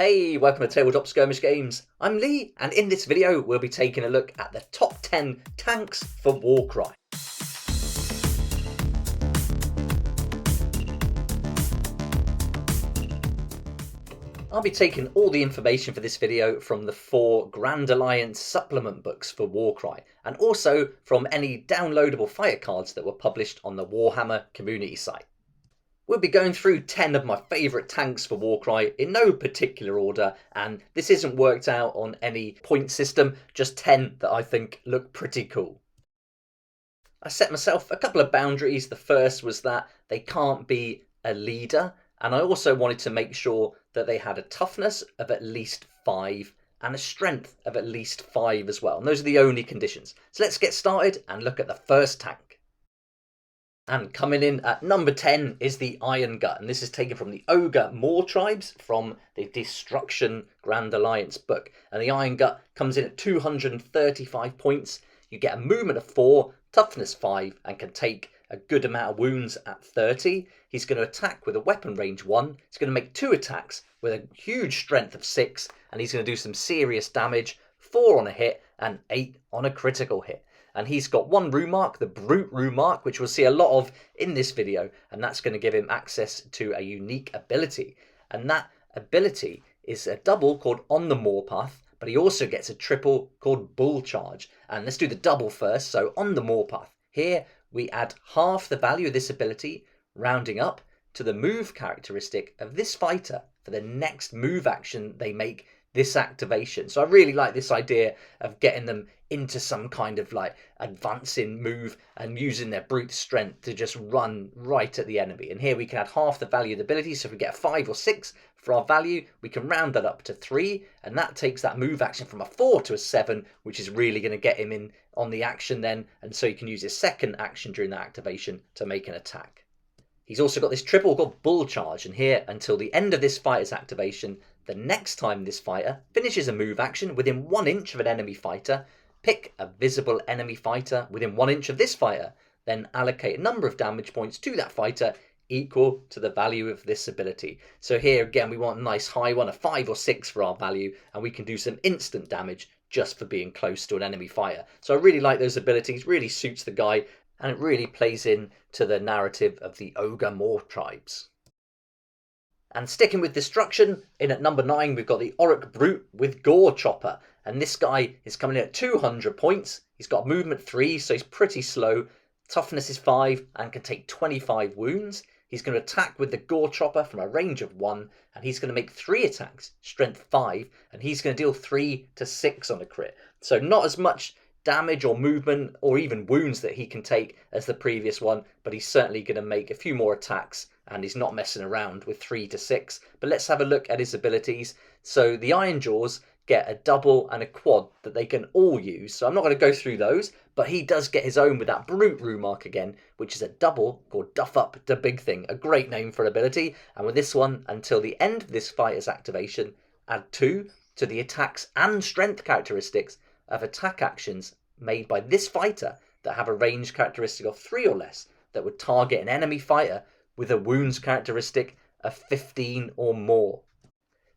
Hey, welcome to Tabletop Skirmish Games. I'm Lee, and in this video we'll be taking a look at the top 10 tanks for Warcry. I'll be taking all the information for this video from the 4 Grand Alliance supplement books for Warcry, and also from any downloadable fighter cards that were published on the Warhammer community site. We'll be going through 10 of my favourite tanks for Warcry in no particular order, and this isn't worked out on any point system, just 10 that I think look pretty cool. I set myself a couple of boundaries. The first was that they can't be a leader, and I also wanted to make sure that they had a toughness of at least 5 and a strength of at least 5 as well, and those are the only conditions. So let's get started and look at the first tank. And coming in at number 10 is the Iron Gut, and this is taken from the Ogre Moor Tribes from the Destruction Grand Alliance book. And the Iron Gut comes in at 235 points. You get a movement of 4, toughness 5, and can take a good amount of wounds at 30. He's going to attack with a weapon range 1. He's going to make 2 attacks with a huge strength of 6, and he's going to do some serious damage, 4 on a hit and 8 on a critical hit. And he's got one rune mark, the Brute rune mark, which we'll see a lot of in this video, and that's going to give him access to a unique ability. And that ability is a double called On the Moorpath, but he also gets a triple called Bull Charge. And let's do the double first. So on the Moorpath, here we add half the value of this ability, rounding up to the move characteristic of this fighter for the next move action they make this activation. So I really like this idea of getting them into some kind of like advancing move and using their brute strength to just run right at the enemy. And here we can add half the value of the ability. So if we get a 5 or 6 for our value, we can round that up to 3, and that takes that move action from a 4 to a 7, which is really going to get him in on the action then. And so you can use his second action during that activation to make an attack. He's also got this triple called Bull Charge, and here until the end of this fighter's activation, the next time this fighter finishes a move action within 1 inch of an enemy fighter, pick a visible enemy fighter within 1 inch of this fighter, then allocate a number of damage points to that fighter equal to the value of this ability. So here again we want a nice high one, a 5 or 6 for our value, and we can do some instant damage just for being close to an enemy fighter. So I really like those abilities, really suits the guy, and it really plays in to the narrative of the Ogre Moor Tribes. And sticking with destruction, in at number 9 we've got the Auric Brute with Gore Chopper, and this guy is coming in at 200 points. He's got movement 3, so he's pretty slow, toughness is 5 and can take 25 wounds. He's going to attack with the Gore Chopper from a range of 1, and he's going to make 3 attacks, strength 5, and he's going to deal 3 to 6 on a crit. So not as much damage or movement or even wounds that he can take as the previous one, but he's certainly going to make a few more attacks, and he's not messing around with 3 to 6. But let's have a look at his abilities. So the Iron Jaws get a double and a quad that they can all use, so I'm not going to go through those, but he does get his own with that Brute rune mark again, which is a double called Duff Up the Big Thing, a great name for an ability. And with this one, until the end of this fighter's activation, add 2 to the attacks and strength characteristics of attack actions made by this fighter that have a range characteristic of 3 or less that would target an enemy fighter with a wounds characteristic of 15 or more.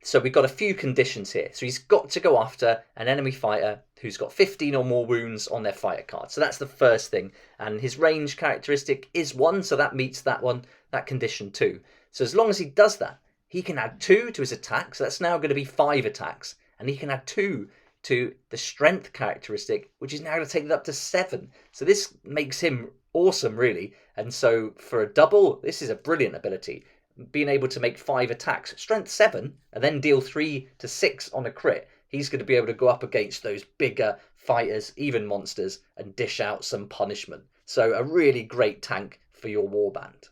So we've got a few conditions here. So he's got to go after an enemy fighter who's got 15 or more wounds on their fighter card. So that's the first thing. And his range characteristic is 1, so that meets that one, that condition too. So as long as he does that, he can add 2 to his attack. So that's now going to be 5 attacks. And he can add 2 to the strength characteristic, which is now going to take it up to 7. So this makes him awesome, really. And so for a double, this is a brilliant ability. Being able to make 5 attacks, strength 7, and then deal 3 to 6 on a crit, he's going to be able to go up against those bigger fighters, even monsters, and dish out some punishment. So a really great tank for your warband.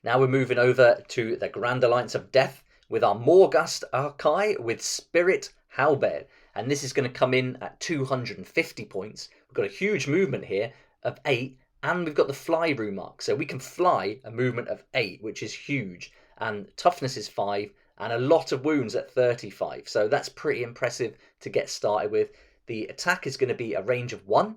Now we're moving over to the Grand Alliance of Death with our Morghast Archai with Spirit Halberd. And this is going to come in at 250 points. We've got a huge movement here of 8, and we've got the fly rune mark. So we can fly a movement of 8, which is huge. And toughness is 5, and a lot of wounds at 35. So that's pretty impressive to get started with. The attack is going to be a range of 1,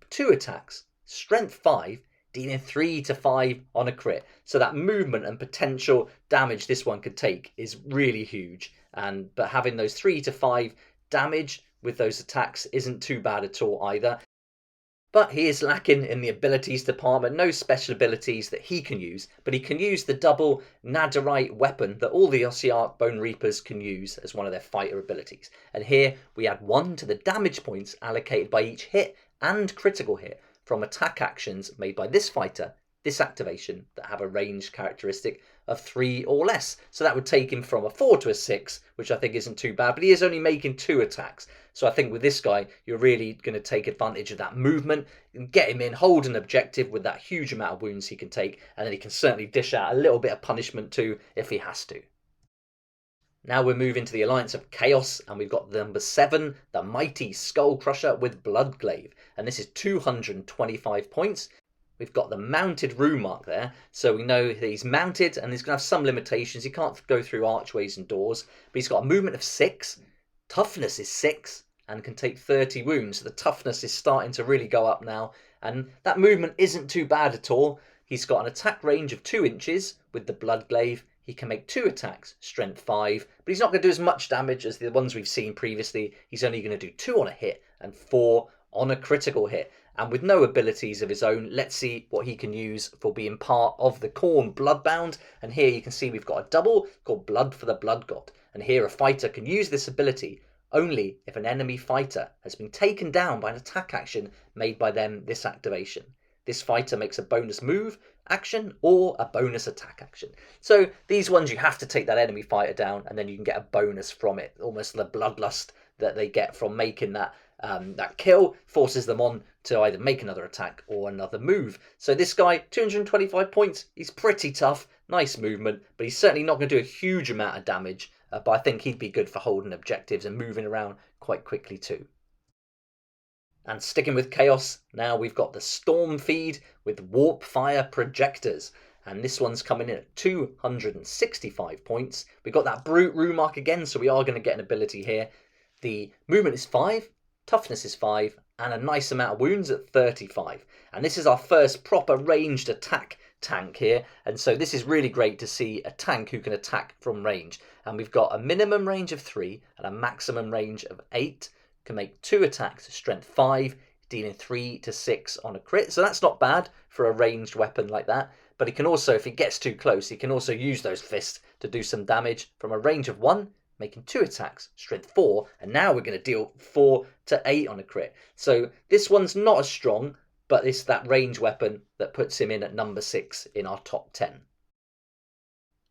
2 attacks, strength 5, dealing 3 to 5 on a crit. So that movement and potential damage this one could take is really huge. But having those 3 to 5 damage with those attacks isn't too bad at all either. But he is lacking in the abilities department, no special abilities that he can use, but he can use the double Netherite weapon that all the Ossiarch Bone Reapers can use as one of their fighter abilities. And here we add 1 to the damage points allocated by each hit and critical hit from attack actions made by this fighter, this activation, that have a ranged characteristic of 3 or less. So that would take him from a 4 to a 6, which I think isn't too bad, but he is only making 2 attacks. So I think with this guy, you're really going to take advantage of that movement and get him in, hold an objective with that huge amount of wounds he can take, and then he can certainly dish out a little bit of punishment too if he has to. Now we're moving to the Alliance of Chaos, and we've got number 7, the Mighty Skull Crusher with Bloodglaive, and this is 225 points. We've got the mounted rune mark there, so we know that he's mounted and he's going to have some limitations. He can't go through archways and doors, but he's got a movement of 6, toughness is 6, and can take 30 wounds. So the toughness is starting to really go up now, and that movement isn't too bad at all. He's got an attack range of 2 inches with the Bloodglaive. He can make 2 attacks, strength 5, but he's not going to do as much damage as the ones we've seen previously. He's only going to do 2 on a hit and 4 on a critical hit. And with no abilities of his own, let's see what he can use for being part of the Khorne Bloodbound. And here you can see we've got a double called Blood for the Blood God. And here a fighter can use this ability only if an enemy fighter has been taken down by an attack action made by them this activation. This fighter makes a bonus move action or a bonus attack action. So these ones you have to take that enemy fighter down and then you can get a bonus from it. Almost the bloodlust that they get from making that kill forces them on to either make another attack or another move. So this guy, 225 points, he's pretty tough, nice movement, but he's certainly not going to do a huge amount of damage, but I think he'd be good for holding objectives and moving around quite quickly too. And sticking with Chaos, now we've got the Storm Feed with Warp Fire Projectors. And this one's coming in at 265 points. We've got that Brute rune mark again, so we are going to get an ability here. The movement is 5, toughness is 5, and a nice amount of wounds at 35. And this is our first proper ranged attack tank here. And so this is really great to see a tank who can attack from range. And we've got a minimum range of 3 and a maximum range of 8. Can make 2 attacks, strength 5, dealing 3 to 6 on a crit. So that's not bad for a ranged weapon like that. But he can also, if he gets too close, he can also use those fists to do some damage from a range of 1, making 2 attacks, strength 4. And now we're going to deal 4 to 8 on a crit. So this one's not as strong, but it's that range weapon that puts him in at number 6 in our top 10.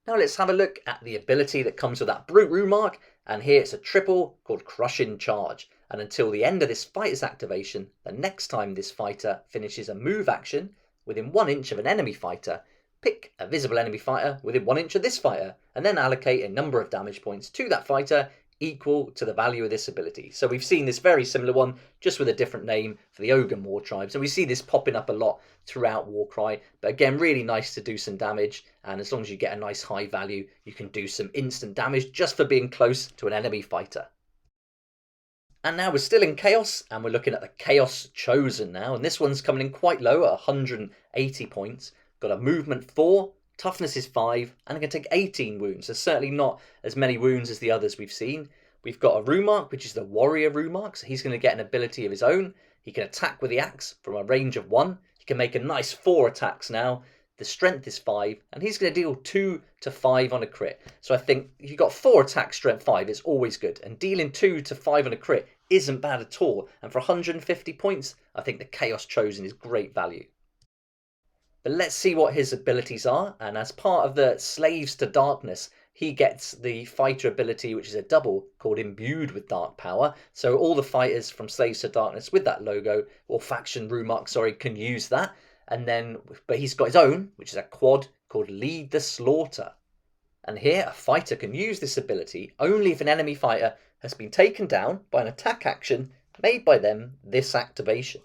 Now let's have a look at the ability that comes with that Brute rune mark. And here it's a triple called Crushing Charge. And until the end of this fighter's activation, the next time this fighter finishes a move action within 1 inch of an enemy fighter, pick a visible enemy fighter within 1 inch of this fighter, and then allocate a number of damage points to that fighter equal to the value of this ability. So we've seen this very similar one, just with a different name for the Ogre War tribes. And we see this popping up a lot throughout Warcry. But again, really nice to do some damage. And as long as you get a nice high value, you can do some instant damage just for being close to an enemy fighter. And now we're still in Chaos, and we're looking at the Chaos Chosen now. And this one's coming in quite low at 180 points. Got a movement 4, toughness is 5, and it can take 18 wounds. So certainly not as many wounds as the others we've seen. We've got a rune mark, which is the Warrior rune mark. So he's going to get an ability of his own. He can attack with the axe from a range of 1. He can make a nice 4 attacks now. The strength is 5, and he's going to deal 2 to 5 on a crit. So I think if you've got 4 attacks, strength 5, it's always good. And dealing 2 to 5 on a crit isn't bad at all. And for 150 points, I think the Chaos Chosen is great value. But let's see what his abilities are. And as part of the Slaves to Darkness, he gets the fighter ability, which is a double, called Imbued with Dark Power. So all the fighters from Slaves to Darkness with that logo, or faction rune mark, can use that. And then, but he's got his own, which is a quad called Lead the Slaughter. And here, a fighter can use this ability only if an enemy fighter has been taken down by an attack action made by them this activation.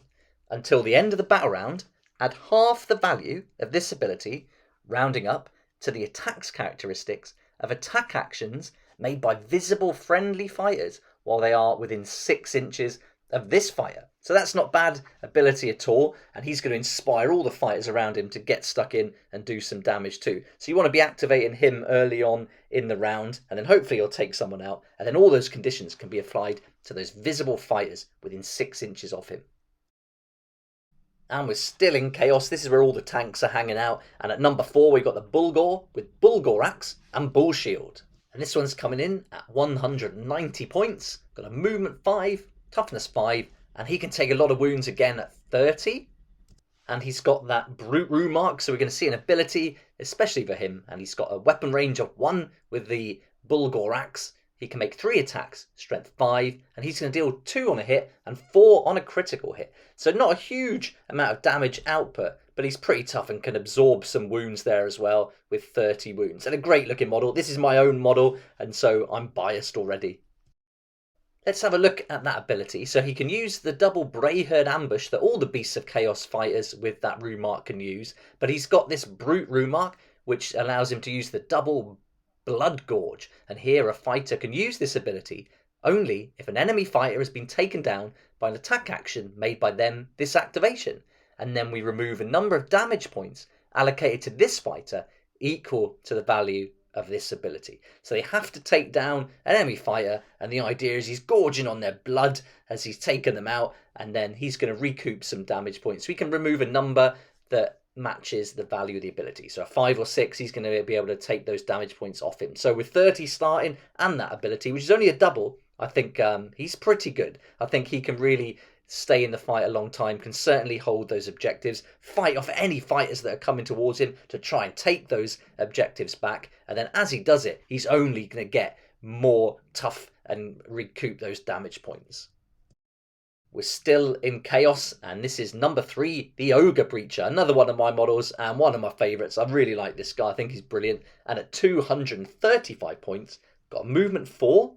Until the end of the battle round, add half the value of this ability, rounding up, to the attacks characteristics of attack actions made by visible friendly fighters while they are within 6 inches of this fighter. So that's not bad ability at all, and he's going to inspire all the fighters around him to get stuck in and do some damage too. So you want to be activating him early on in the round, and then hopefully he'll take someone out, and then all those conditions can be applied to those visible fighters within 6 inches of him. And we're still in Chaos. This is where all the tanks are hanging out. And at number 4, we've got the Bulgore with Bulgore Axe and Bull Shield. And this one's coming in at 190 points. Got a movement 5, toughness 5, and he can take a lot of wounds again at 30. And he's got that Brute Rune mark, so we're going to see an ability, especially for him. And he's got a weapon range of 1 with the Bulgore Axe. He can make 3 attacks, strength 5, and he's going to deal 2 on a hit and 4 on a critical hit. So not a huge amount of damage output, but he's pretty tough and can absorb some wounds there as well with 30 wounds. And a great looking model. This is my own model, and so I'm biased already. Let's have a look at that ability. So he can use the double Bray Herd ambush that all the Beasts of Chaos fighters with that rune mark can use, but he's got this Brute rune mark, which allows him to use the double Blood Gorge, and here a fighter can use this ability only if an enemy fighter has been taken down by an attack action made by them this activation, and then we remove a number of damage points allocated to this fighter equal to the value of this ability. So they have to take down an enemy fighter, and the idea is he's gorging on their blood as he's taken them out, and then he's going to recoup some damage points. So we can remove a number that matches the value of the ability. So a 5 or 6, he's going to be able to take those damage points off him. So with 30 starting and that ability, which is only a double, I think he's pretty good. I think he can really stay in the fight a long time, can certainly hold those objectives, fight off any fighters that are coming towards him to try and take those objectives back. And then as he does it, he's only going to get more tough and recoup those damage points. We're still in Chaos, and this is number 3, the Ogre Breacher, another one of my models and one of my favourites. I really like this guy, I think he's brilliant. And at 235 points, got a movement 4,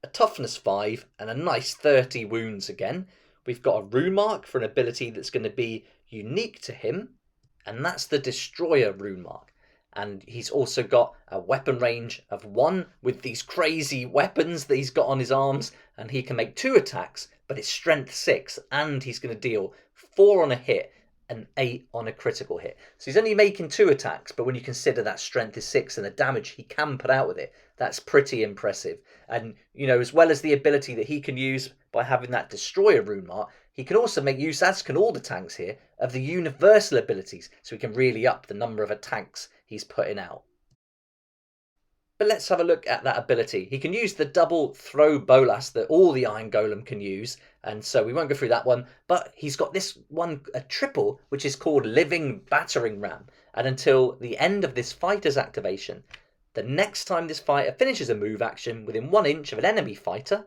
a toughness 5, and a nice 30 wounds again. We've got a rune mark for an ability that's going to be unique to him, and that's the Destroyer rune mark. And he's also got a weapon range of 1 with these crazy weapons that he's got on his arms, and he can make 2 attacks, but it's strength 6, and he's going to deal 4 on a hit and 8 on a critical hit. So he's only making 2 attacks, but when you consider that strength is 6 and the damage he can put out with it, that's pretty impressive. And, you know, as well as the ability that he can use by having that Destroyer rune mark, he can also make use, as can all the tanks here, of the universal abilities, so he can really up the number of attacks he's putting out. But let's have a look at that ability. He can use the double throw bolas that all the Iron Golem can use, and so we won't go through that one, but he's got this one, a triple, which is called Living Battering Ram, and until the end of this fighter's activation, the next time this fighter finishes a move action within 1 inch of an enemy fighter,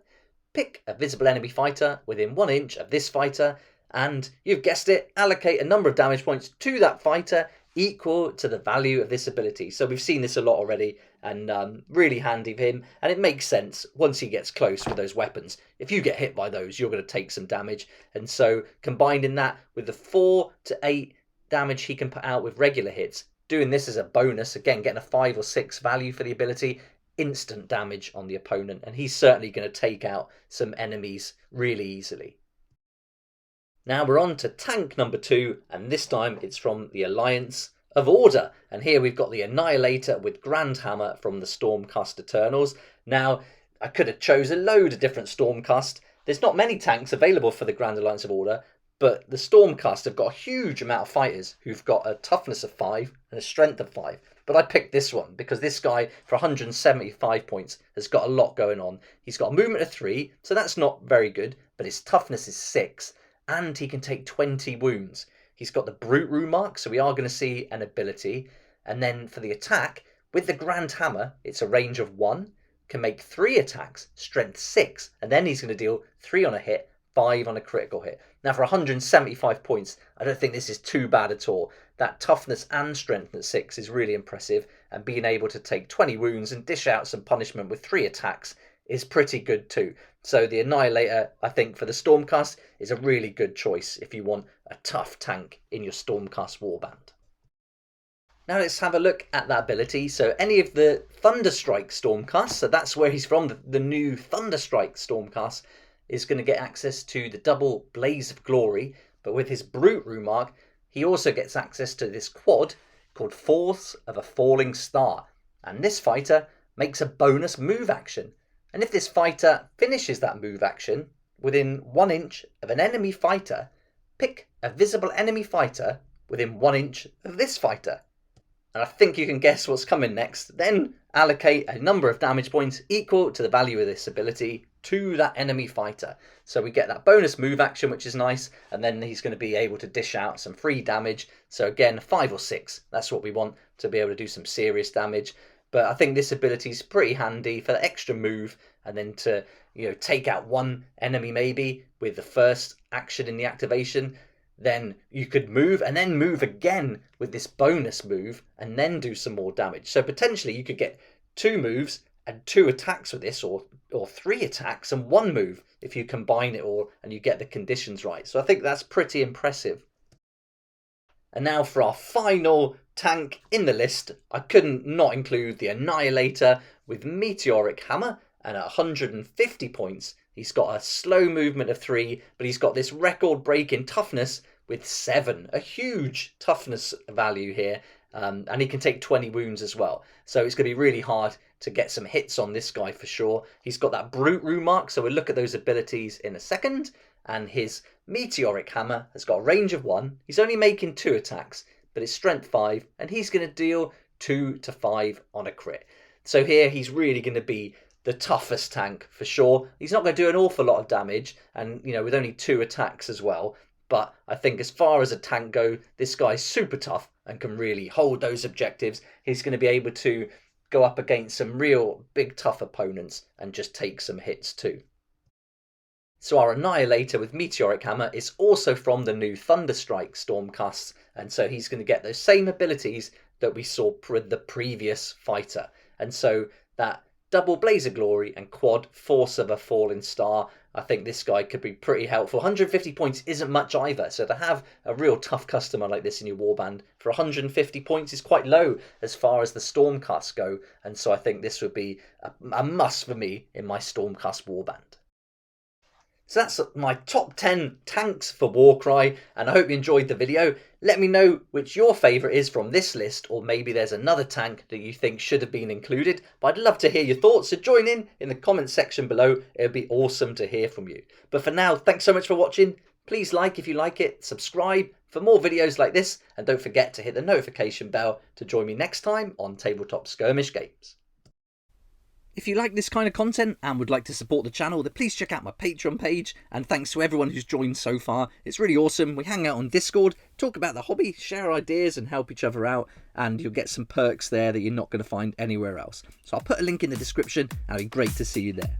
pick a visible enemy fighter within 1 inch of this fighter, and you've guessed it, allocate a number of damage points to that fighter equal to the value of this ability. So we've seen this a lot already, and really handy for him, and it makes sense once he gets close with those weapons. If you get hit by those, you're going to take some damage, and so combining that with the 4 to 8 damage he can put out with regular hits, doing this as a bonus, again getting a 5 or 6 value for the ability, instant damage on the opponent, and he's certainly going to take out some enemies really easily. Now we're on to tank number 2, and this time it's from the Alliance of Order. And here we've got the Annihilator with Grand Hammer from the Stormcast Eternals. Now, I could have chose a load of different Stormcast. There's not many tanks available for the Grand Alliance of Order, but the Stormcast have got a huge amount of fighters who've got a toughness of 5 and a strength of 5. But I picked this one because this guy, for 175 points, has got a lot going on. He's got a movement of 3, so that's not very good, but his toughness is 6. And he can take 20 wounds. He's got the Brute rune mark, so we are going to see an ability. And then for the attack, with the Grand Hammer, it's a range of 1, can make 3 attacks, strength 6, and then he's going to deal 3 on a hit, 5 on a critical hit. Now for 175 points, I don't think this is too bad at all. That toughness and strength at 6 is really impressive, and being able to take 20 wounds and dish out some punishment with 3 attacks is pretty good too. So the Annihilator, I think, for the Stormcast is a really good choice if you want a tough tank in your Stormcast Warband. Now let's have a look at that ability. So any of the Thunderstrike Stormcast, so that's where he's from, the new Thunderstrike Stormcast, is going to get access to the double Blaze of Glory, but with his Brute rune mark, he also gets access to this quad called Force of a Falling Star. And this fighter makes a bonus move action. And if this fighter finishes that move action within 1 inch of an enemy fighter, pick a visible enemy fighter within 1 inch of this fighter. And I think you can guess what's coming next. Then allocate a number of damage points equal to the value of this ability to that enemy fighter. So we get that bonus move action, which is nice, and then he's going to be able to dish out some free damage. So again, 5 or 6, that's what we want to be able to do some serious damage. But I think this ability is pretty handy for the extra move, and then to, you know, take out one enemy maybe with the first action in the activation. Then you could move and then move again with this bonus move and then do some more damage. So potentially you could get 2 moves and 2 attacks with this, or 3 attacks and 1 move if you combine it all and you get the conditions right. So I think that's pretty impressive. And now for our final tank in the list, I couldn't not include the Annihilator with Meteoric Hammer, and at 150 points he's got a slow movement of 3, but he's got this record breaking toughness with 7, a huge toughness value here, and he can take 20 wounds as well. So it's going to be really hard to get some hits on this guy for sure. He's got that Brute rune mark, so we'll look at those abilities in a second. And his Meteoric Hammer has got a range of 1. He's only making 2 attacks, but it's strength 5, and he's going to deal 2 to 5 on a crit. So here he's really going to be the toughest tank for sure. He's not going to do an awful lot of damage, and you know, with only 2 attacks as well. But I think as far as a tank go, this guy's super tough and can really hold those objectives. He's going to be able to go up against some real big tough opponents and just take some hits too. So our Annihilator with Meteoric Hammer is also from the new Thunderstrike Stormcasts, and so he's going to get those same abilities that we saw with the previous fighter. And so that double Blaze of Glory and quad Force of a Falling Star, I think this guy could be pretty helpful. 150 points isn't much either, so to have a real tough customer like this in your warband for 150 points is quite low as far as the Stormcasts go, and so I think this would be a must for me in my Stormcast warband. So that's my top 10 tanks for Warcry, and I hope you enjoyed the video. Let me know which your favourite is from this list, or maybe there's another tank that you think should have been included. But I'd love to hear your thoughts, so join in the comments section below. It would be awesome to hear from you. But for now, thanks so much for watching. Please like if you like it, subscribe for more videos like this, and don't forget to hit the notification bell to join me next time on Tabletop Skirmish Games. If you like this kind of content and would like to support the channel, then please check out my Patreon page, and thanks to everyone who's joined so far. It's really awesome. We hang out on Discord, talk about the hobby, share ideas and help each other out, and you'll get some perks there that you're not going to find anywhere else. So I'll put a link in the description, and it'd be great to see you there.